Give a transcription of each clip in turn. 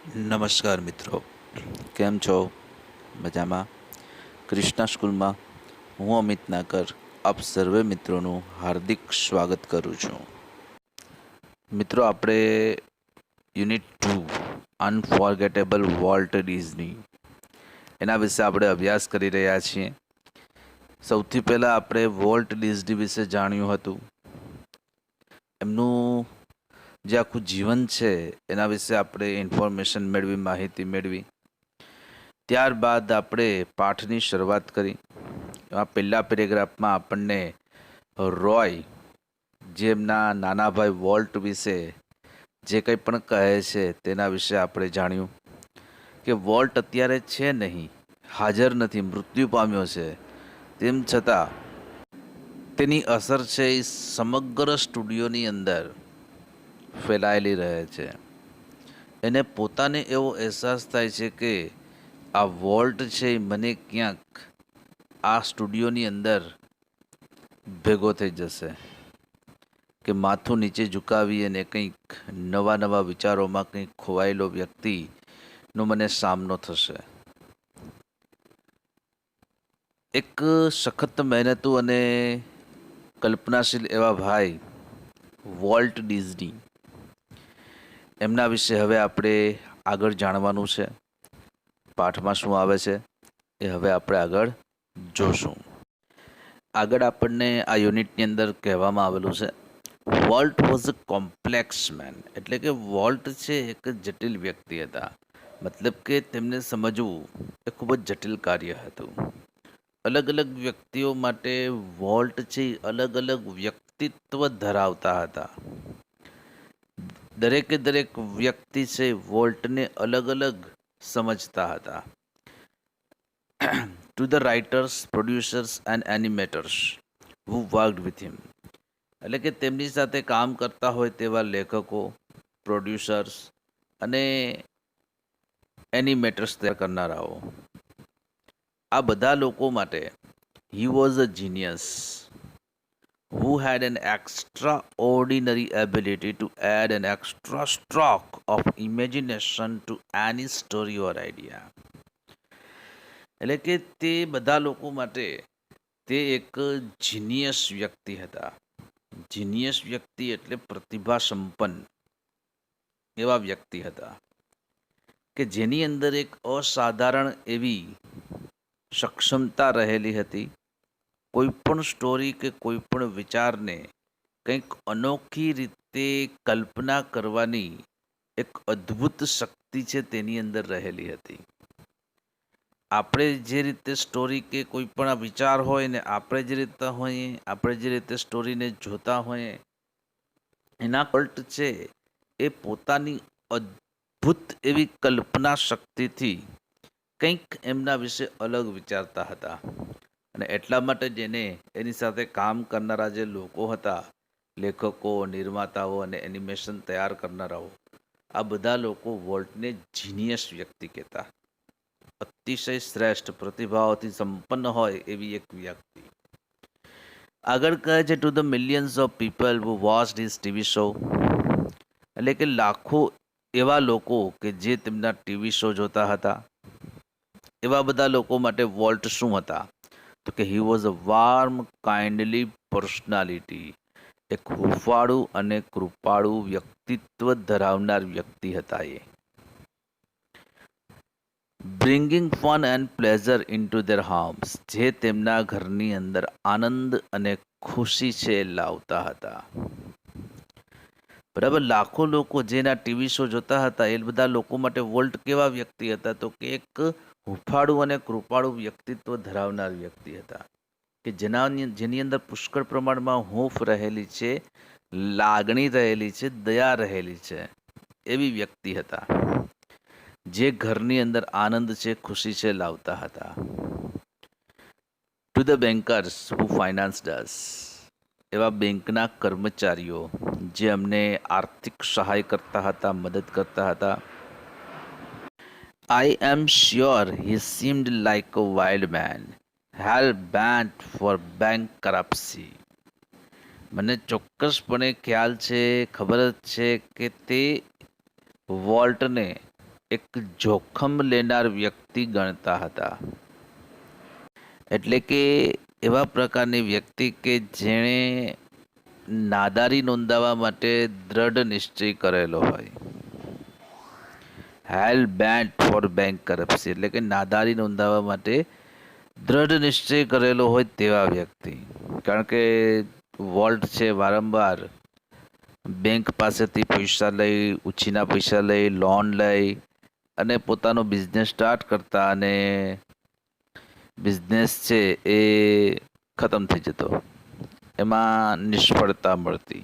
નમસ્કાર મિત્રો, કેમ છો? મજામાં? ક્રિષ્ના સ્કૂલમાં હું અમિત નાકર આપ સર્વે મિત્રોનું હાર્દિક સ્વાગત કરું છું. મિત્રો, આપણે યુનિટ 2 અનફોરગેટેબલ વોલ્ટ ડિઝની એના વિશે આપણે અભ્યાસ કરી રહ્યા છીએ. સૌથી પહેલાં આપણે વોલ્ટ ડિઝની વિશે જાણ્યું હતું. એમનું જે આખું જીવન છે એના વિશે આપણે ઇન્ફોર્મેશન મેળવી, માહિતી મેળવી. ત્યારબાદ આપણે પાઠની શરૂઆત કરી. એમાં પહેલા પેરેગ્રાફમાં આપણને રોય, જે એમના નાના ભાઈ વોલ્ટ વિશે જે કંઈ પણ કહે છે તેના વિશે આપણે જાણ્યું કે વોલ્ટ અત્યારે છે નહીં, હાજર નથી, મૃત્યુ પામ્યો છે. તેમ છતાં તેની અસર છે એ સમગ્ર સ્ટુડિયોની અંદર ફેલાયેલી રહે છે. એને પોતાને એવો અહેસાસ થાય છે કે આ વોલ્ટ છે એ મને ક્યાંક આ સ્ટુડિયોની અંદર ભેગો થઈ જશે, કે માથું નીચે ઝુકાવી અને કંઈક નવા નવા વિચારોમાં કંઈક ખોવાયેલો વ્યક્તિનો મને સામનો થશે. એક સખત મહેનતુ અને કલ્પનાશીલ એવા ભાઈ વોલ્ટ ડિઝની, એમના વિશે હવે આપણે આગળ જાણવાનું છે. પાઠમાં શું આવે છે એ હવે આપણે આગળ જોશું. આગળ આપણને આ યુનિટની અંદર કહેવામાં આવેલું છે, Walt was a complex man. એટલે કે વોલ્ટ છે એક જટિલ વ્યક્તિ હતા. મતલબ કે તેમને સમજવું એ ખૂબ જ જટિલ કાર્ય હતું. અલગ અલગ વ્યક્તિઓ માટે વોલ્ટ છે અલગ અલગ વ્યક્તિત્વ ધરાવતા હતા. દરેકે દરેક વ્યક્તિ છે વોલ્ટને અલગ અલગ સમજતા હતા. To the writers, producers and animators who worked with him. એટલે કે તેમની સાથે કામ કરતા હોય તેવા લેખકો, પ્રોડ્યુસર્સ અને એનિમેટર્સ તૈયાર કરનારાઓ, આ બધા લોકો માટે he was a genius who had an extraordinary ability to add an extra stroke of imagination to any story or idea. એટલે કે તે બધા લોકો માટે તે એક જીનિયસ વ્યક્તિ હતા. જીનિયસ વ્યક્તિ એટલે પ્રતિભા સંપન્ન એવા વ્યક્તિ હતા કે જેની અંદર એક અસાધારણ એવી સક્ષમતા રહેલી હતી. કોઈ પણ સ્ટોરી કે કોઈ પણ વિચારને કંઈક અનોખી રીતે કલ્પના કરવાની એક અદ્ભુત શક્તિ છે તેની અંદર રહેલી હતી. આપણે જે રીતે સ્ટોરી કે કોઈ પણ વિચાર હોય ને આપણે જે રીતે હોઈએ, આપણે જે રીતે સ્ટોરીને જોતા હોઈએ, એના પલ્ટ છે એ પોતાની અદ્ભુત એવી કલ્પના શક્તિથી કંઈક એમના વિશે અલગ વિચારતા હતા. અને એટલા માટે જેને એની સાથે કામ કરનારા જે લોકો હતા, લેખકો, નિર્માતાઓ અને એનિમેશન તૈયાર કરનારાઓ, આ બધા લોકો વોલ્ટને જીનિયસ વ્યક્તિ કહેતા. અતિશય શ્રેષ્ઠ પ્રતિભાઓથી સંપન્ન હોય એવી એક વ્યક્તિ. આગળ કહે છે, to the millions of people who watched his TV show. એટલે કે લાખો એવા લોકો કે જે તેમના ટીવી શો જોતા હતા, એવા બધા લોકો માટે વોલ્ટ શું હતા? તો કે he was a warm kindly personality. એક હુંફાળું અને કૃપાળુ વ્યક્તિત્વ ધરાવનાર વ્યક્તિ હતા એ. Bringing fun and pleasure into their homes. જે તેમના ઘરની અંદર આનંદ અને ખુશી છે લાવતા હતા. બરાબર, લાખો લોકો જેના ટીવી શો જોતા હતા એ બધા લોકો માટે વોલ્ટ કેવા વ્યક્તિ હતા? તો કે એક હુંફાળું અને કૃપાળુ વ્યક્તિત્વ ધરાવનાર વ્યક્તિ હતા કે જેની અંદર પુષ્કળ પ્રમાણમાં હૂંફ રહેલી છે, લાગણી રહેલી છે, દયા રહેલી છે, એવી વ્યક્તિ હતા જે ઘરની અંદર આનંદ છે, ખુશી છે લાવતા હતા. ટુ ધ બેન્કર્સ હુ ફાઇનાન્સ્ડ અસ. એવા બેંકના કર્મચારીઓ જે અમને આર્થિક સહાય કરતા હતા, મદદ કરતા હતા. I am sure he seemed like a wild man, hell bent for bankruptcy. મને ચોક્કસપણે ખ્યાલ છે, ખબર જ છે કે તે વોલ્ટને એક જોખમ લેનાર વ્યક્તિ ગણતા હતા. એટલે કે એવા પ્રકારની વ્યક્તિ કે જેણે નાદારી નોંધાવવા માટે દ્રઢ નિશ્ચય કરેલો હોય. હેલ બેન્ટ ફોર બેંક કરપ્સી એટલે કે નાદારી નોંધાવવા માટે દ્રઢ નિશ્ચય કરેલો હોય તેવા વ્યક્તિ. કારણ કે વોલ્ટ છે વારંવાર બેંક પાસેથી પૈસા લઈ, ઉછીના પૈસા લઈ, લોન લઈ અને પોતાનો બિઝનેસ સ્ટાર્ટ કરતા અને બિઝનેસ છે એ ખતમ થઈ જતો, એમાં નિષ્ફળતા મળતી.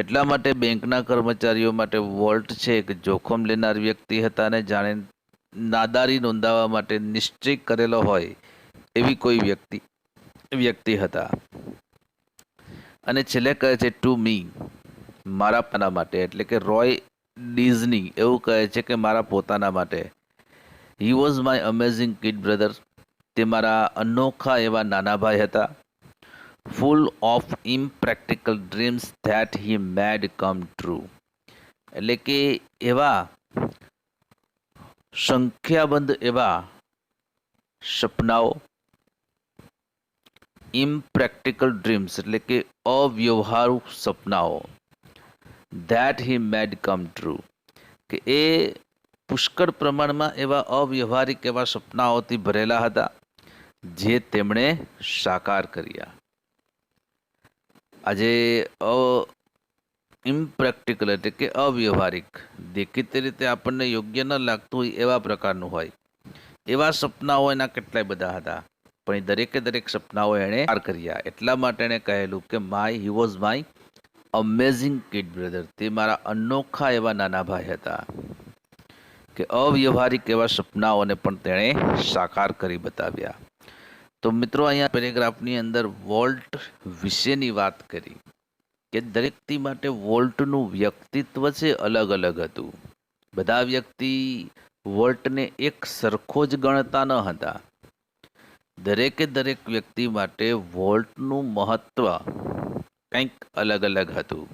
એટલા માટે બેંકના કર્મચારીઓ માટે વોલ્ટ છે એક જોખમ લેનાર વ્યક્તિ હતા અને જાણે નાદારી નોંધાવવા માટે નિશ્ચય કરેલો હોય એવી કોઈ વ્યક્તિ હતા. અને છેલ્લે કહે છે ટુ મી, મારા પોતાના માટે, એટલે કે રોય ડિઝની એવું કહે છે કે મારા પોતાના માટે, he was my amazing kid brother, તે મારા અનોખા એવા નાના ભાઈ હતા. Full of impractical dreams that he made come true, એટલે કે એવા સંખ્યાબંધ એવા સપનાઓ, ઇમ્પ્રેક્ટિકલ ડ્રીમ્સ એટલે કે અવ્યવહારુ સપનાઓ, that he made come true, કે એ પુષ્કળ પ્રમાણમાં એવા અવ્યવહારિક એવા સપનાઓથી ભરેલા હતા જે તેમણે સાકાર કર્યા. આજે ઇમ્પ્રેક્ટિકલ એટલે કે અવ્યવહારિક, દેખીતી રીતે આપણને યોગ્ય ન લાગતું હોય એવા પ્રકારનું હોય, એવા સપનાઓ એના કેટલાય બધા હતા. પણ એ દરેક સપનાઓ એણે સાકાર કર્યા. એટલા માટે એણે કહેલું કે he was my amazing kid brother, તે મારા અનોખા એવા નાના ભાઈ હતા. કે અવ્યવહારિક એવા સપનાઓને પણ તેણે સાકાર કરી બતાવ્યા. તો મિત્રો અહીંયા પેરેગ્રાફની અંદર વોલ્ટ વિશેની વાત કરી કે દરેક વ્યક્તિ માટે વોલ્ટનું વ્યક્તિત્વ છે અલગ અલગ હતું. બધા વ્યક્તિ વોલ્ટને એક સરખો જ ગણતા ન હતા. દરેક વ્યક્તિ માટે વોલ્ટનું મહત્વ કંઈક અલગ અલગ હતું.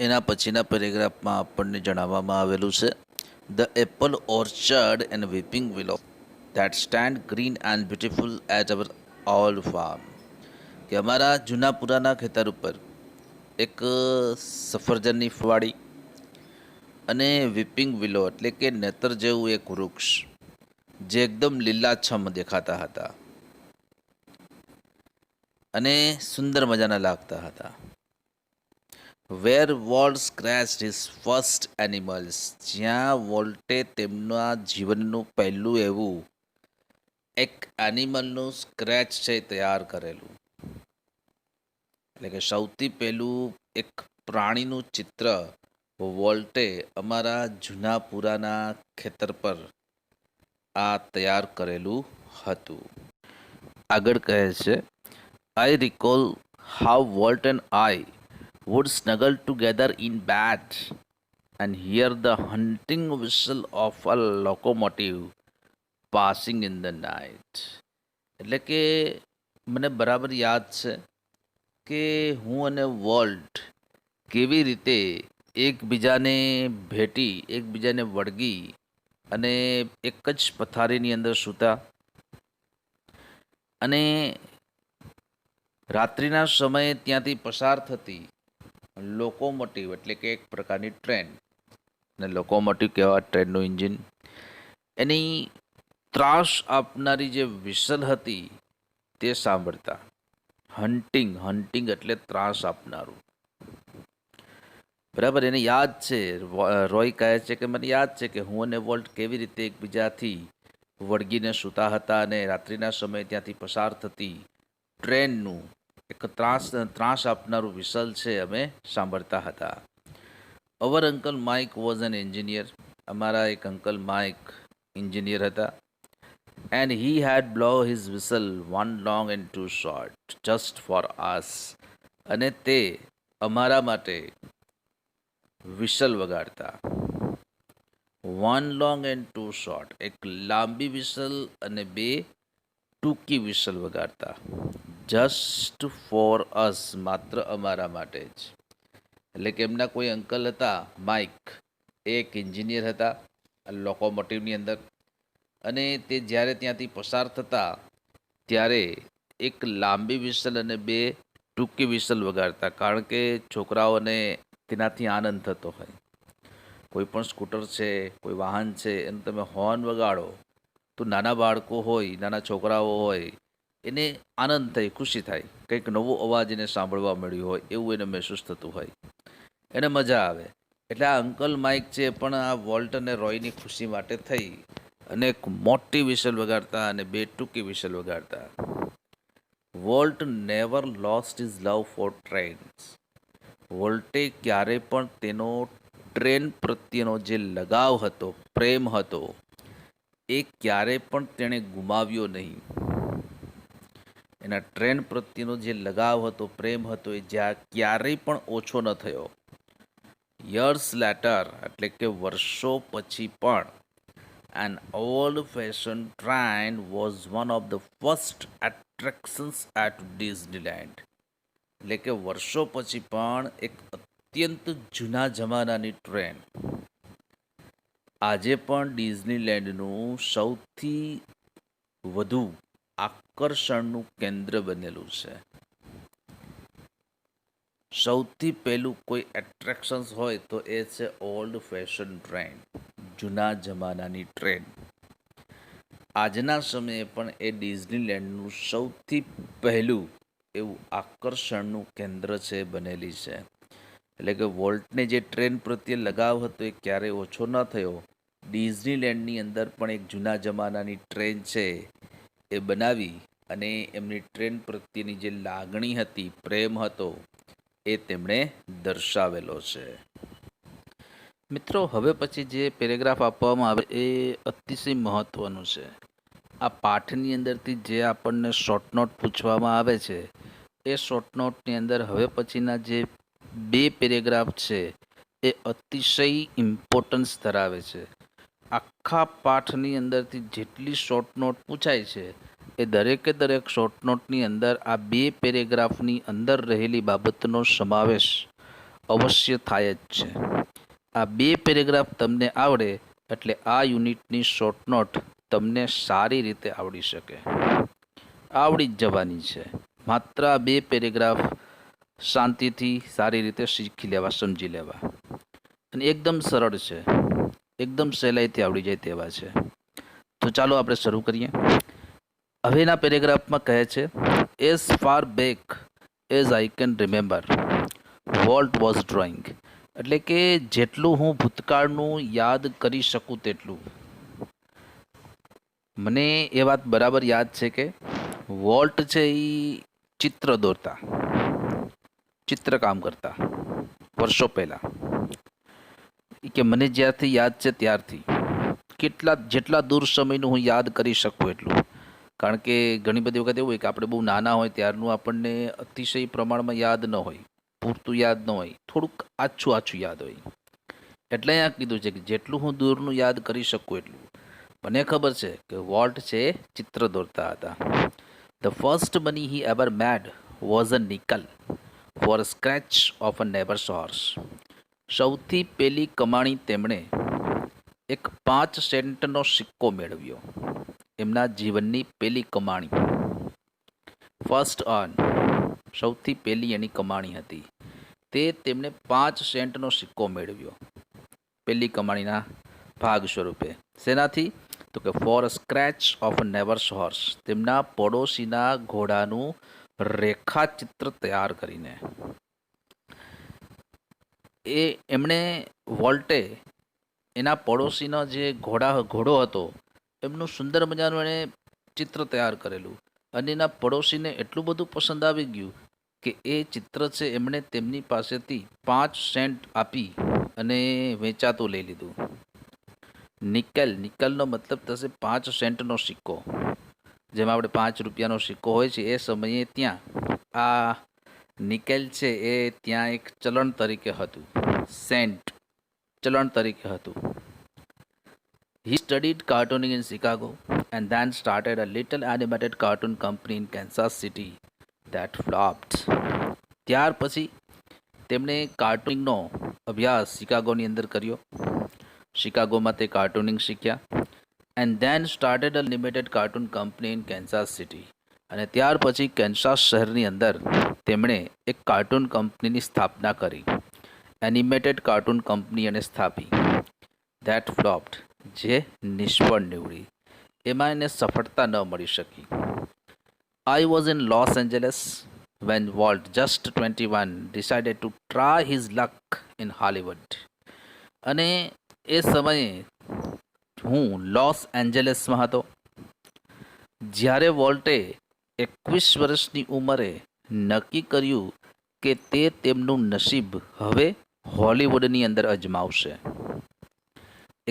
એના પછીના પેરેગ્રાફમાં આપણને જણાવવામાં આવેલું છે, the apple orchard and weeping willow that stand green and beautiful at our old farm, કે અમારા જૂના પુરાના ખેતર ઉપર એક સફરજનની ફવાડી અને વિપિંગ વિલો એટલે કે નેતર જેવું એક વૃક્ષ જે એકદમ લીલાછમ દેખાતા હતા અને સુંદર મજાના લાગતા હતા. વેર વોલ્ટ સ્ક્રેચ્ડ હિઝ ફર્સ્ટ એનિમલ્સ, જ્યાં વોલ્ટે તેમના જીવનનું પહેલું એવું એક એનિમલનું સ્ક્રેચ છે તૈયાર કરેલું. એટલે કે સૌથી પહેલું એક પ્રાણીનું ચિત્ર વોલ્ટે અમારા જૂના પુરાના ખેતર પર આ તૈયાર કરેલું હતું. આગળ કહે છે, I recall how Walt and I would snuggle together in bed and hear the hunting whistle of a locomotive passing in the night. એટલે કે મને બરાબર યાદ છે કે હું અને વોલ્ટ કેવી રીતે એકબીજાને ભેટી, એકબીજાને વળગી અને એક જ પથારીની અંદર સૂતા અને રાત્રિના સમયે ત્યાંથી પસાર થતી લોકોમોટિવ એટલે કે એક પ્રકારની ટ્રેન, અને લોકોમોટિવ કહેવા ટ્રેનનું એન્જિન, એની ત્રાસ આપનારી જે વિસલ હતી તે સાંભળતા. હન્ટિંગ એટલે ત્રાસ આપનારું. બરાબર, એને યાદ છે, રોય કહે છે કે મને યાદ છે કે હું અને વોલ્ટ કેવી રીતે એકબીજાથી વળગીને સૂતા હતા અને રાત્રિના સમયે ત્યાંથી પસાર થતી ટ્રેનનું એક ત્રાસ આપનારું વિસલ છે અમે સાંભળતા હતા. Our uncle Mike was an engineer, અમારા એક અંકલ માઇક એન્જિનિયર હતા. And he had blow his whistle one long and two short just for us, અને તે અમારા માટે વિસલ વગાડતા. One long and two short, એક લાંબી વિસલ અને બે ટૂંકી વિસલ વગાડતા. જસ્ટ ફોર અસ, માત્ર અમારા માટે જ. એટલે કે એમના કોઈ અંકલ હતા માઇક, એ એક એન્જિનિયર હતા લોકોમોટિવની અંદર, અને તે જ્યારે ત્યાંથી પસાર થતા ત્યારે એક લાંબી વિસલ અને બે ટૂંકી વિસલ વગાડતા, કારણ કે છોકરાઓને તેનાથી આનંદ થતો હોય. કોઈ પણ સ્કૂટર છે, કોઈ વાહન છે, એનું તમે હોર્ન વગાડો તો નાના બાળકો હોય, નાના છોકરાઓ હોય, એને આનંદ થાય, ખુશી થાય, કંઈક નવો અવાજ એને સાંભળવા મળ્યો હોય એવું એને મહેસૂસ થતું હોય, એને મજા આવે. એટલે આ અંકલ માઇક છે પણ આ વોલ્ટ અને રોયની ખુશી માટે થઈ અને એક મોટી વિસલ વગાડતા અને બે ટૂંકી વિસલ વગાડતા. Walt never lost his love for trains. વોલ્ટે ક્યારે પણ તેનો ટ્રેન પ્રત્યેનો જે લગાવ હતો, પ્રેમ હતો, એ ક્યારે પણ તેણે ગુમાવ્યો નહીં. એના ટ્રેન પ્રત્યેનો જે લગાવ હતો, પ્રેમ હતો, એ જ્યાં ક્યારેય પણ ઓછો ન થયો. યર્સ લેટર એટલે કે વર્ષો પછી પણ an old fashioned train was one of the first attractions at Disneyland. એટલે કે વર્ષો પછી પણ એક અત્યંત જૂના જમાનાની ટ્રેન આજે પણ ડિઝનીલેન્ડનું સૌથી વધુ આકર્ષણનું કેન્દ્ર બનેલું છે. સૌથી પહેલું કોઈ એટ્રેક્શન્સ હોય તો એ છે ઓલ્ડ ફેશન ટ્રેન, જૂના જમાનાની ટ્રેન. આજના સમયે પણ એ ડિઝનીલેન્ડનું સૌથી પહેલું એવું આકર્ષણનું કેન્દ્ર છે, બનેલી છે. એટલે કે વોલ્ટને જે ટ્રેન પ્રત્યે લગાવ હતો એ ક્યારેય ઓછો ન થયો. ડિઝનીલેન્ડની અંદર પણ એક જૂના જમાનાની ટ્રેન છે એ બનાવી અને એમની ટ્રેન પ્રત્યેની જે લાગણી હતી, પ્રેમ હતો, એ તેમણે દર્શાવેલો છે. મિત્રો, હવે પછી જે પેરેગ્રાફ આપવામાં આવે એ અતિશય મહત્વનું છે. આ પાઠની અંદરથી જે આપણને શોર્ટ નોટ પૂછવામાં આવે છે એ શોર્ટ નોટની અંદર હવે પછીના જે બે પેરેગ્રાફ છે એ અતિશય ઇમ્પોર્ટન્સ ધરાવે છે. આખા પાઠની અંદરથી જેટલી શોર્ટ નોટ પૂછાય છે એ દરેકે દરેક શોર્ટ નોટની અંદર આ બે પેરેગ્રાફની અંદર રહેલી બાબતનો સમાવેશ અવશ્ય થાય જ છે. આ બે પેરેગ્રાફ તમને આવડે એટલે આ યુનિટની શોર્ટ નોટ તમને સારી રીતે આવડી શકે, આવડી જ જવાની છે. માત્ર આ બે પેરેગ્રાફ શાંતિથી સારી રીતે શીખી લેવા, સમજી લેવા, અને એકદમ સરળ છે, એકદમ સહેલાઈથી આવડી જાય તેવા છે. તો ચાલો આપણે શરૂ કરીએ. હવેના પેરેગ્રાફમાં કહે છે, as far back as I can remember volt was drawing. એટલે કે જેટલું હું ભૂતકાળનું યાદ કરી શકું તેટલું. મને એ વાત બરાબર યાદ છે કે વોલ્ટ છે એ ચિત્ર દોરતા, ચિત્રકામ કરતા વર્ષો પહેલાં. કે મને જ્યારથી યાદ છે ત્યારથી જેટલા દૂર સમયનું હું યાદ કરી શકું એટલું. કારણ કે ઘણી બધી વખત એવું હોય કે આપણે બહુ નાના હોય ત્યારનું આપણને અતિશય પ્રમાણમાં યાદ ન હોય, પૂરતું યાદ ન હોય, થોડુંક આછું યાદ હોય. એટલે અહીંયા કીધું છે કે જેટલું હું દૂરનું યાદ કરી શકું એટલું. મને ખબર છે કે વોલ્ટ છે ચિત્ર દોરતા હતા. The first money he ever made was a nickel for a scratch of a neighbours horse. સૌથી પહેલી કમાણી તેમણે એક 5 સેન્ટનો સિક્કો મેળવ્યો. એમના જીવનની પહેલી કમાણી, ફર્સ્ટ અર્ન, સૌથી પહેલી એની કમાણી હતી તે તેમણે 5 સેન્ટનો સિક્કો મેળવ્યો પહેલી કમાણીના ભાગ સ્વરૂપે. શેનાથી? તો કે for a scratch of a neighbours horse, તેમના પડોશીના ઘોડાનું રેખાચિત્ર તૈયાર કરીને. એમણે વોલ્ટે એના પડોશીનો જે ઘોડો હતો એમનું સુંદર મજાનું એણે ચિત્ર તૈયાર કરેલું, અને એના પડોશીને એટલું બધું પસંદ આવી ગયું કે એ ચિત્ર છે એમણે તેમની પાસેથી 5 સેન્ટ આપી અને વેચાતું લઈ લીધું. નિકલનો મતલબ થશે 5 સેન્ટનો સિક્કો. જેમાં આપણે 5 રૂપિયાનો સિક્કો હોય છે એ સમયે ત્યાં આ નિકેલ છે એ ત્યાં એક ચલણ તરીકે હતું, સેન્ટ ચલણ તરીકે હતું. He studied cartooning in Chicago and then started a little animated cartoon company in Kansas City that flopped. ત્યાર પછી તેમણે કાર્ટૂનિંગનો અભ્યાસ શિકાગોની અંદર કર્યો શિકાગોમાં તે કાર્ટૂનિંગ શીખ્યા and then started a limited cartoon company in Kansas city. અને ત્યાર પછી કેન્સાસ શહેરની અંદર તેમણે એક કાર્ટૂન કંપનીની સ્થાપના કરી, એનિમેટેડ કાર્ટૂન કંપની અને સ્થાપી. ધેટ ફ્લોપ્ડ, જે નિષ્ફળ નીવડી, એમાં એને સફળતા ન મળી શકી. I was in Los Angeles when Walt, just 21, decided to try his luck in Hollywood. અને એ સમયે હું લોસ એન્જલસમાં હતો જ્યારે વોલ્ટે 21 વર્ષની ઉંમરે નક્કી કર્યું કે તે તેમનું નસીબ હવે હોલિવૂડની અંદર અજમાવશે.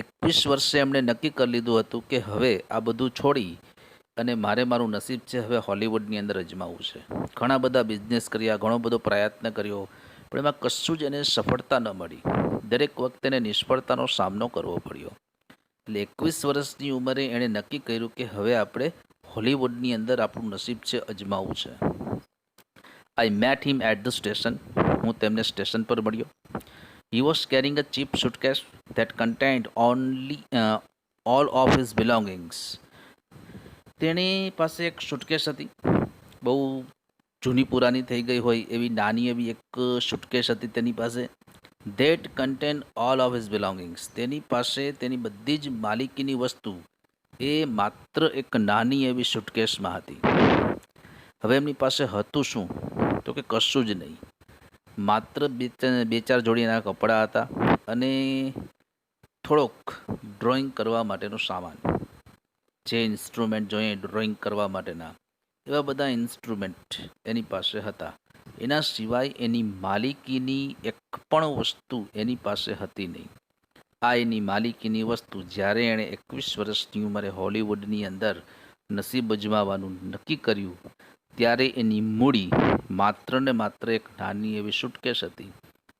21 વર્ષે એમણે નક્કી કરી લીધું હતું કે હવે આ બધું છોડી અને મારે મારું નસીબ છે હવે હોલિવૂડની અંદર અજમાવવું છે. ઘણા બધા બિઝનેસ કર્યા, ઘણો બધો પ્રયત્ન કર્યો, પણ એમાં કશું જ એને સફળતા ન મળી. દરેક વખતે એને નિષ્ફળતાનો સામનો કરવો પડ્યો. એટલે 21 વર્ષની ઉંમરે એણે નક્કી કર્યું કે હવે આપણે હોલિવૂડની અંદર આપણું નસીબ છે અજમાવવું છે. I met him at the station. હું તેમને સ્ટેશન પર મળ્યો. He was carrying a cheap suitcase that contained only all of his belongings. તેની પાસે એક સુટકેસ હતી, બહુ જૂની પુરાની થઈ ગઈ હોય એવી નાની એવી એક સુટકેસ હતી તેની પાસે. That contain all of his belongings. તેની પાસે તેની બધી જ માલિકીની વસ્તુ એ માત્ર એક નાની એવી સુટકેસમાં હતી. હવે એમની પાસે હતું શું? તો કે કશું જ નહીં. માત્ર બે ચાર જોડીના કપડાં હતા અને થોડોક ડ્રોઈંગ કરવા માટેનો સામાન. જે ઇન્સ્ટ્રુમેન્ટ જોઈએ ડ્રોઈંગ કરવા માટેના, એવા બધા ઇન્સ્ટ્રુમેન્ટ એની પાસે હતા. એના સિવાય એની માલિકીની એક પણ વસ્તુ એની પાસે હતી નહીં. આ એની માલિકીની વસ્તુ જ્યારે એણે 21 વર્ષની ઉંમરે હોલિવૂડની અંદર નસીબ અજમાવવાનું નક્કી કર્યું ત્યારે એની મૂડી માત્ર ને માત્ર એક નાની એવી સુટકેસ હતી,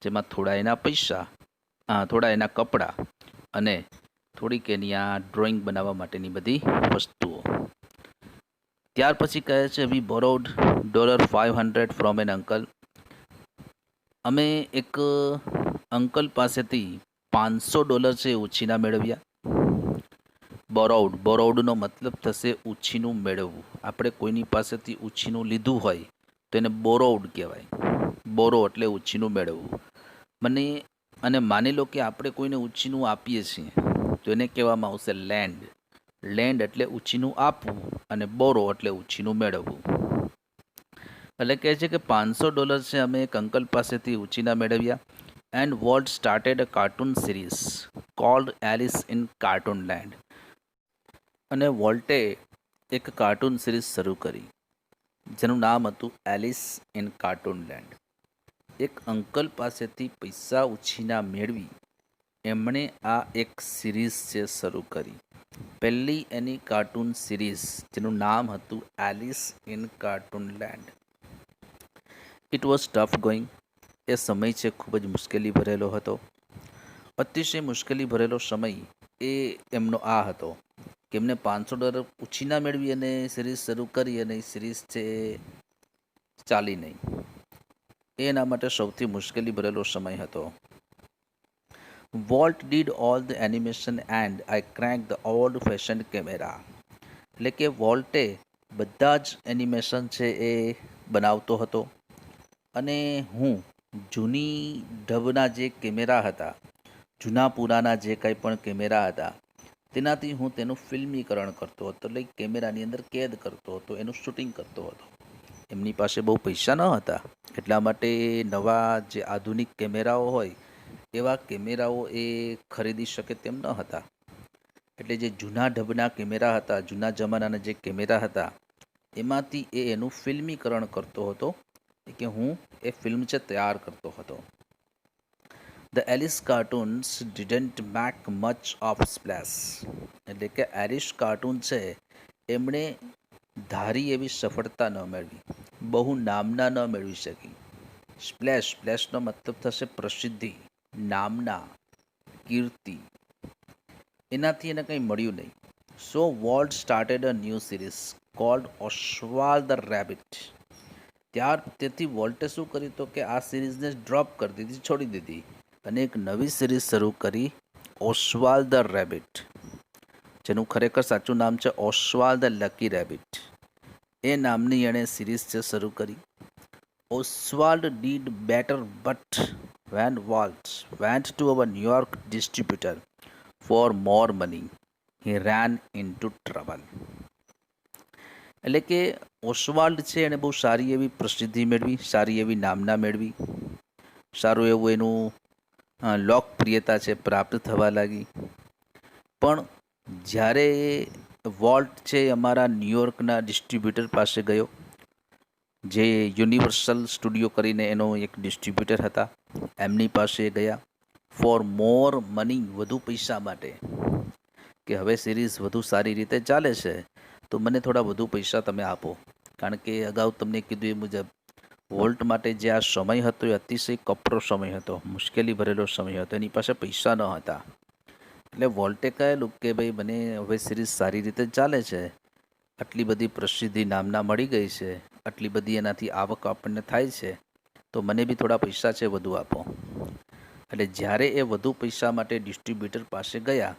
જેમાં થોડા એના પૈસા, થોડા એના કપડાં અને થોડીક એની આ ડ્રોઈંગ બનાવવા માટેની બધી વસ્તુઓ. ત્યાર પછી કહે છે વી બોરોડ $500 ફ્રોમ એન અંકલ. અમે એક અંકલ પાસેથી $500 છે ઉછીના મેળવ્યા. બોરોવડનો મતલબ થશે ઉછીનું મેળવવું. આપણે કોઈની પાસેથી ઉછીનું લીધું હોય તો એને બોરોવડ કહેવાય. બોરો એટલે ઉછીનું મેળવવું. અને માની લો કે આપણે કોઈને ઉછીનું આપીએ છીએ તો એને કહેવામાં આવશે લેન્ડ. લેન્ડ એટલે ઉછીનું આપવું અને બોરો એટલે ઉછીનું મેળવવું. એટલે કહે છે કે $500 છે અમે એક અંકલ પાસેથી ઉછીના મેળવ્યા. And Walt started a cartoon series called Alice in cartoon Land. અને વોલ્ટે એક કાર્ટૂન સિરીઝ શરૂ કરી જેનું નામ હતું એલિસ ઇન કાર્ટૂન લેન્ડ. એક અંકલ પાસેથી પૈસા ઉછીના મેળવી એમણે આ એક સિરીઝ છે શરૂ કરી. પહેલી એની કાર્ટૂન સિરીઝ જેનું નામ હતું Alice in cartoon land. It was tough going. એ સમય છે ખૂબ જ મુશ્કેલી ભરેલો હતો. અતિશય મુશ્કેલી ભરેલો સમય એ એમનો આ હતો કે એમને $500 ઉછીના મેળવી અને સિરીઝ શરૂ કરી અને એ સિરીઝ છે ચાલી નહીં. એના માટે સૌથી મુશ્કેલી ભરેલો સમય હતો. Volt did all the animation and I crank the old fashion camera. એટલે કે વોલ્ટે બધા જ એનિમેશન છે એ બનાવતો હતો અને હું જૂની ઢબના જે કેમેરા હતા, જૂના પુરાના જે કંઈ પણ કેમેરા હતા તેનાથી હું તેનું ફિલ્મીકરણ કરતો હતો. એટલે કેમેરાની અંદર કેદ કરતો હતો, એનું શૂટિંગ કરતો હતો. એમની પાસે બહુ પૈસા ન હતા એટલા માટે નવા જે આધુનિક કેમેરાઓ હોય એવા કેમેરાઓ એ ખરીદી શકે તેમ ન હતા. એટલે જે જૂના ઢબના કેમેરા હતા, જૂના જમાનાના જે કેમેરા હતા એમાંથી એ એનું ફિલ્મીકરણ કરતો હતો કે હું એ ફિલ્મ છે તૈયાર કરતો હતો. The Alice cartoons didn't make much of splash. એટલે કે એલિસ કાર્ટૂન છે એમણે ધારી એવી સફળતા ન મેળવી, બહુ નામના ન મેળવી શકી. સ્પ્લેશનો મતલબ થશે પ્રસિદ્ધિ, નામના, કીર્તિ. એનાથી એને કંઈ મળ્યું નહીં. So Walt started a new series called Oswald the rabbit. તેથી વોલ્ટે શું કર્યું તો કે આ સિરીઝને ડ્રોપ કરી દીધી, છોડી દીધી અને એક નવી સિરીઝ શરૂ કરી ઓસ્વાલ્ડ ધ રેબિટ, જેનું ખરેખર સાચું નામ છે ઓસ્વાલ્ડ ધ લકી રેબિટ, એ નામની એણે સિરીઝ છે શરૂ કરી. Oswald did better but when Walt went to our New York distributor for more money he ran into trouble. એટલે કે ઓસ્વાલ્ડ છે એણે બહુ સારી એવી પ્રસિદ્ધિ મેળવી, સારી એવી નામના મેળવી, સારું એવું એનું લોકપ્રિયતા છે પ્રાપ્ત થવા લાગી. પણ જ્યારે વોલ્ટ છે અમારા ન્યુયોર્કના ડિસ્ટ્રીબ્યુટર પાસે ગયો, જે યુનિવર્સલ સ્ટુડિયો કરીને એનો એક ડિસ્ટ્રીબ્યુટર હતા, એમની પાસે ગયા ફોર મોર મની, વધુ પૈસા માટે, કે હવે સિરીઝ વધુ સારી રીતે ચાલે છે તો મને થોડા વધુ પૈસા તમે આપો. કારણ કે અગાઉ તમને કીધું એ મુજબ વોલ્ટ માટે જે આ સમય હતો એ અતિશય કપરો સમય હતો, મુશ્કેલી ભરેલો સમય હતો, એની પાસે પૈસા ન હતા. એટલે વોલ્ટે કહેલું કે ભાઈ મને હવે સિરીઝ સારી રીતે ચાલે છે, આટલી બધી પ્રસિદ્ધિ નામના મળી ગઈ છે, આટલી બધી એનાથી આવક આપણને થાય છે, તો મને બી થોડા પૈસા છે વધુ આપો. એટલે જ્યારે એ વધુ પૈસા માટે ડિસ્ટ્રીબ્યુટર પાસે ગયા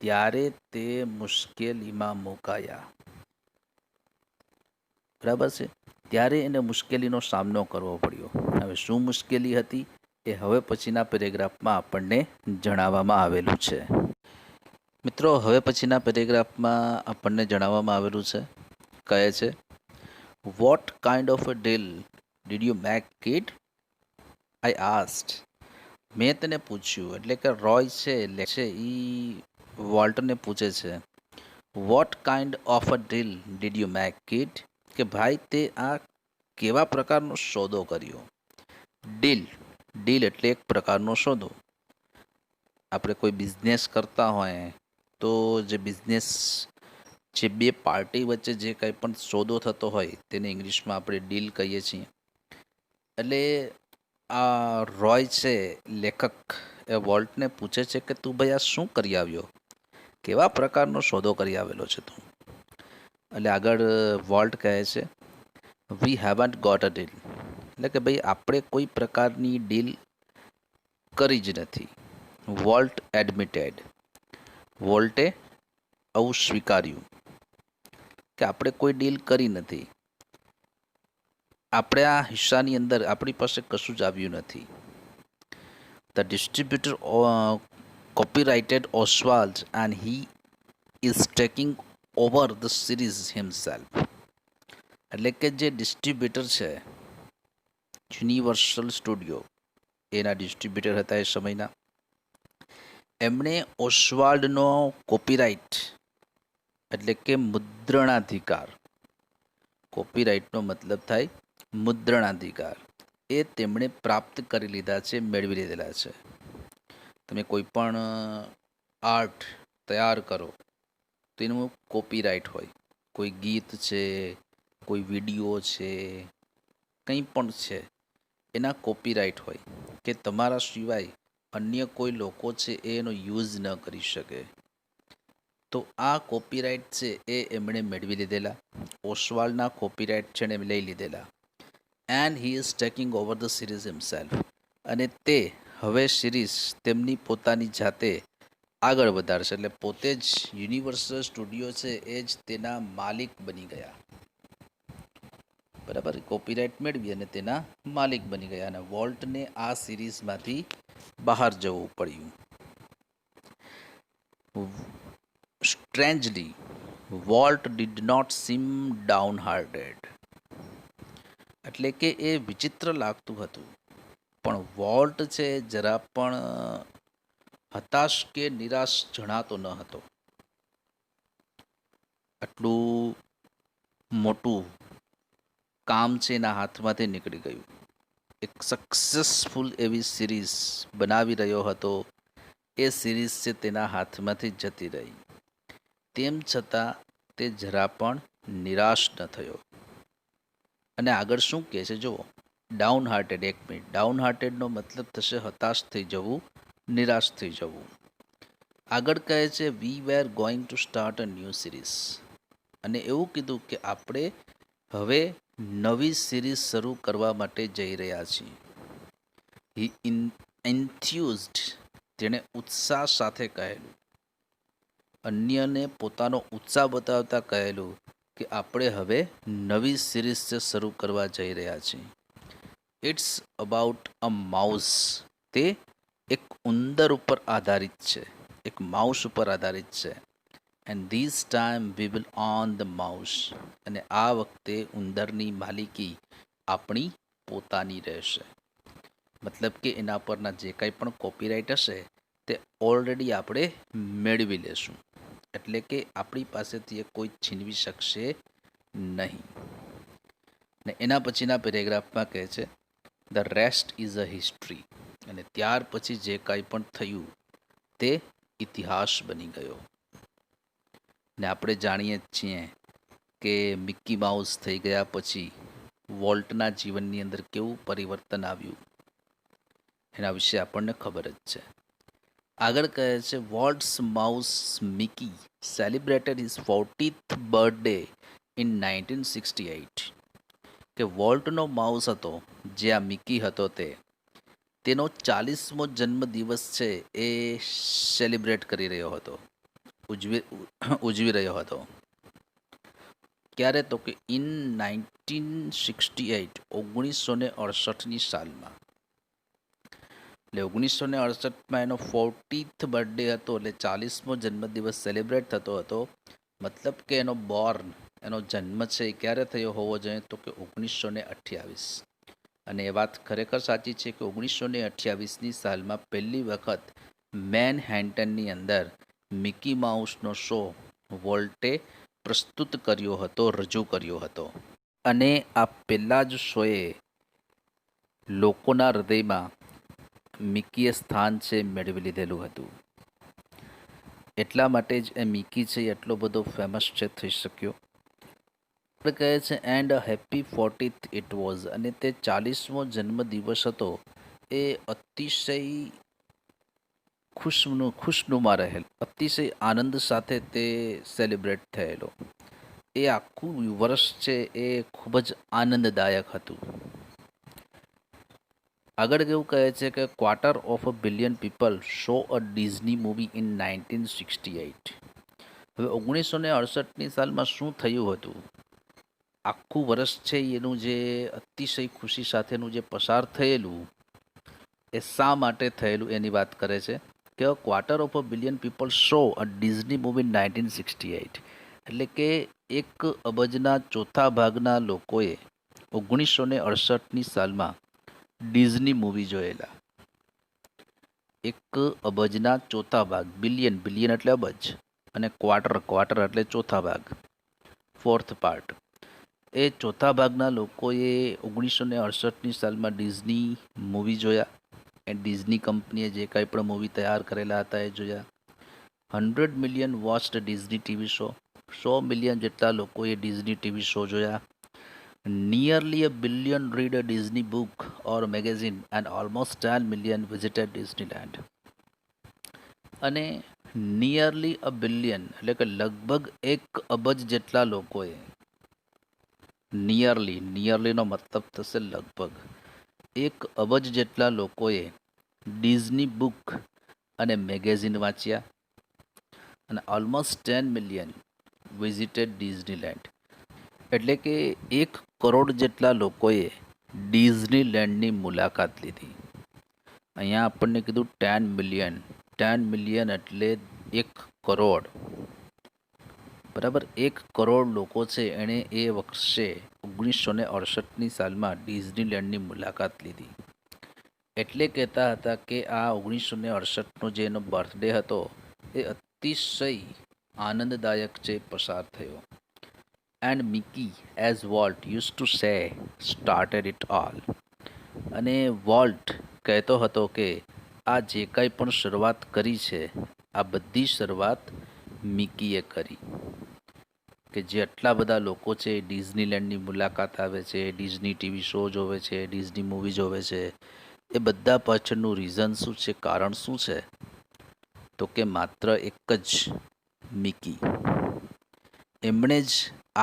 ત્યારે તે મુશ્કેલીમાં મુકાયા. બરાબર છે, ત્યારે એને મુશ્કેલીનો સામનો કરવો પડ્યો. હવે શું મુશ્કેલી હતી એ હવે પછીના પેરેગ્રાફમાં આપણને જણાવવામાં આવેલું છે. મિત્રો, હવે પછીના પેરેગ્રાફમાં આપણને જણાવવામાં આવેલું છે, કહે છે what kind of a deal did you make kid, I asked. મેં તને પૂછ્યું, એટલે કે રોય છે એ વોલ્ટરને પૂછે છે what kind of a deal did you make kid, કે ભાઈ તે આ કેવા પ્રકારનો સોદો કર્યો. ડીલ એટલે એક પ્રકારનો સોદો. આપણે કોઈ બિઝનેસ કરતા હોય તો જે બિઝનેસ જે બે પાર્ટી વચ્ચે જે કંઈ પણ સોદો થતો હોય તેને ઇંગ્લિશમાં આપણે ડીલ કહીએ છીએ. એટલે આ રોય છે લેખક એ વોલ્ટને પૂછે છે કે તું ભાઈ આ શું કરી આવ્યો, કેવા પ્રકારનો સોદો કરી આવેલો છે તું. એટલે આગળ વોલ્ટ કહે છે વી હેવન્ટ ગોટ અ ડીલ, એટલે કે ભાઈ આપણે કોઈ પ્રકારની ડીલ કરી જ નથી. વોલ્ટ એડમિટેડ, વોલ્ટે આવું સ્વીકાર્યું કે આપણે કોઈ ડીલ કરી નથી, આપણે આ હિસ્સાની અંદર આપણી પાસે કશું જ આવ્યું નથી. The distributor copyrighted Oswald and he is taking over the series himself. એટલે કે જે ડિસ્ટ્રીબ્યુટર છે યુનિવર્સલ સ્ટુડિયો, એના ડિસ્ટ્રીબ્યુટર હતા એ સમયના, એમણે ઓસ્વાલ્ડનો કોપીરાઇટ એટલે કે મુદ્રણાધિકાર, કોપીરાઇટનો મતલબ થાય મુદ્રણાધિકાર, એ તેમણે પ્રાપ્ત કરી લીધા છે, મેળવી લીધેલા છે. તમે કોઈ પણ આર્ટ તૈયાર કરો તો એનું કોપીરાઇટ હોય. કોઈ ગીત છે, કોઈ વિડીયો છે, કંઈ પણ છે, એના કોપીરાઇટ હોય કે તમારા સિવાય અન્ય કોઈ લોકો છે એ એનો યુઝ ન કરી શકે. તો આ કોપીરાઇટ છે એ એમણે મેળવી લીધેલા, ઓસ્વાલ્ડના કોપીરાઇટ છે ને લઈ લીધેલા. And he is taking over the series himself, અને તે હવે સિરીઝ તેમની પોતાની જાતે આગળ વધારશે. એટલે પોતે જ યુનિવર્સલ સ્ટુડિયો છે એ જ તેના માલિક બની ગયા. બરાબર, કોપીરાઇટ મેળવી અને તેના માલિક બની ગયા, અને વોલ્ટને આ સિરીઝમાંથી બહાર જવું પડ્યું. Strangely Walt did not seem downhearted, એટલે કે એ વિચિત્ર લાગતું હતું, પણ વોલ્ટ છે જરા પણ હતાશ કે નિરાશ જણાતો ન હતો. આટલું મોટું કામ છે એના હાથમાંથી નીકળી ગયું, એક સક્સેસફુલ એવી સિરીઝ બનાવી રહ્યો હતો, એ સિરીઝ છે તેના હાથમાંથી જતી રહી. તેમ છતાં તે જરા પણ નિરાશ ન થયો. અને આગળ શું કહે છે જુઓ, ડાઉન હાર્ટેડ, એક મિનિટ, ડાઉન હાર્ટેડનો મતલબ થશે હતાશ થઈ જવું, નિરાશ થઈ જવું. આગળ કહે છે we were going to start a new series, અને એવું કીધું કે આપણે હવે નવી સિરીઝ શરૂ કરવા માટે જઈ રહ્યા છીએ. હી એન્થ્યુઝડ તેણે ઉત્સાહ સાથે કહેલું, અન્યને પોતાનો ઉત્સાહ બતાવતા કહેલું કે આપણે હવે નવી સિરીઝ શરૂ કરવા જઈ રહ્યા છીએ. It's about a mouse. તે એક ઉંદર ઉપર આધારિત છે, એક માઉસ ઉપર આધારિત છે. And this time we will on the mouse. અને આ વખતે ઉંદરની માલિકી આપણી પોતાની રહેશે. મતલબ કે એના પરના જે કંઈ પણ કોપીરાઇટ હશે તે ઓલરેડી આપણે મેળવી લેશું. એટલે કે આપણી પાસેથી એ કોઈ છીનવી શકશે નહીં. ને એના પછીના પેરેગ્રાફમાં કહે છે the rest is a history. અને ત્યાર પછી જે કાંઈ પણ થયું તે ઇતિહાસ બની ગયો. ને આપણે જાણીએ જ છીએ કે મિક્કી માઉસ થઈ ગયા પછી વોલ્ટના જીવનની અંદર કેવું પરિવર્તન આવ્યું એના વિશે આપણને ખબર જ છે. આગળ કહે છે Walt's mouse Mickey celebrated his 40th birthday in 1968. કે વોલ્ટનો માઉસ હતો, જે આ મિકી હતો તેનો 40મો જન્મદિવસ છે એ સેલિબ્રેટ કરી રહ્યો હતો, ઉજવી રહ્યો હતો. ક્યારે? તો કે ઇન 1968, 1968ની સાલમાં. એટલે 1968માં એનો 40th બર્થડે હતો, એટલે 40મો જન્મદિવસ સેલિબ્રેટ થતો હતો. મતલબ કે એનો જન્મ છે એ ક્યારે થયો હોવો જોઈએ? તો કે 1928. અને એ વાત ખરેખર સાચી છે કે 1928ની સાલમાં પહેલી વખત મેનહેટનની અંદર મિકી માઉસનો શો વોલ્ટે પ્રસ્તુત કર્યો હતો, રજૂ કર્યો હતો. અને આ પહેલાં જ શોએ લોકોના હૃદયમાં મિકીએ સ્થાન છે મેળવી લીધેલું હતું. એટલા માટે જ એ મિકી છે એટલો બધો ફેમસ છે થઈ શક્યો. આપણે કહે છે and a happy 40th it was. અને તે 40મો જન્મદિવસ હતો એ અતિશય ખુશનુમા રહેલ, અતિશય આનંદ સાથે તે સેલિબ્રેટ થયેલો. એ આખું વર્ષ છે એ ખૂબ જ આનંદદાયક હતું. આગળ કેવું કહે છે કે $250 million people saw a Disney movie in 1968. હવે 1968ની સાલમાં શું થયું હતું? આખું વર્ષ છે એનું જે અતિશય ખુશી સાથેનું જે પસાર થયેલું એ શા માટે થયેલું એની વાત કરે છે કે $250 million people saw a Disney movie in 1968. એટલે કે 1 અબજના ચોથા ભાગના લોકોએ 1968ની સાલમાં ડિઝની મૂવી જોયેલા. 1 અબજના ચોથા ભાગ, બિલિયન એટલે અબજ, અને ક્વાર્ટર એટલે ચોથા ભાગ, ફોર્થ પાર્ટ. એ ચોથા ભાગના લોકોએ 1968ની સાલમાં ડિઝની મૂવી જોયા. એ ડિઝની કંપનીએ જે કાંઈ પણ મૂવી તૈયાર કરેલા હતા એ જોયા. 100 million watched Disney TV show. 100 million જેટલા લોકોએ ડિઝની ટીવી શો જોયા. Nearly a billion read a Disney book or magazine and almost 10 million visited Disneyland. અને નિયરલી અ બિલિયન એટલે કે લગભગ 1 અબજ જેટલા લોકોએ, નિયરલીનો મતલબ થશે લગભગ, 1 અબજ જેટલા લોકોએ ડિઝની બુક અને મેગેઝિન વાંચ્યા. અને ઓલમોસ્ટ 10 મિલિયન વિઝિટેડ ડિઝનીલેન્ડ. એટલે કે 1 કરોડ જેટલા લોકોએ ડિઝનીલેન્ડની મુલાકાત લીધી. અહીંયા આપણને કીધું 10 મિલિયન. 10 મિલિયન એટલે 1 કરોડ. બરાબર, 1 કરોડ લોકો છે એણે એ વર્ષે 1968ની સાલમાં ડિઝનીલેન્ડની મુલાકાત લીધી. એટલે કહેતા હતા કે આ 1968નો જે એનો બર્થડે હતો એ અતિશય આનંદદાયક છે પસાર થયો. And Mickey, as volt use to say, started it all. અને વોલ્ટ કહેતો હતો કે આ જે કાંઈ પણ શરૂઆત કરી છે આ બધી શરૂઆત મિકીએ કરી. કે જે આટલા બધા લોકો છે ડિઝનીલેન્ડની મુલાકાત આવે છે, ડિઝની ટીવી શો જોવે છે, ડિઝની મૂવી જોવે છે, એ બધા પાછળનું રીઝન શું છે, કારણ શું છે? તો કે માત્ર એક જ મિકી. એમણે જ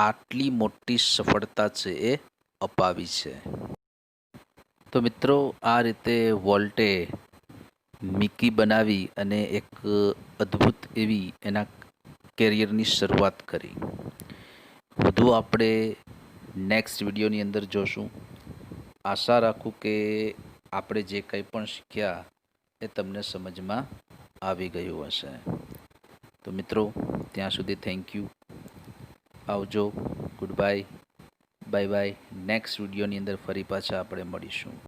આટલી મોટી સફળતા છે એ અપાવી છે. તો મિત્રો, આ રીતે વોલ્ટે મિકી બનાવી અને એક અદ્ભુત એવી એના કેરિયરની શરૂઆત કરી. વધુ આપણે નેક્સ્ટ વિડીયોની અંદર જોશું. આશા રાખું કે આપણે જે કંઈ પણ શીખ્યા એ તમને સમજમાં આવી ગયું હશે. તો મિત્રો, ત્યાં સુધી થેન્ક યુ. આવજો. Good bye. Bye bye. Next વિડીયોની અંદર ફરી પાછા આપણે મળીશું.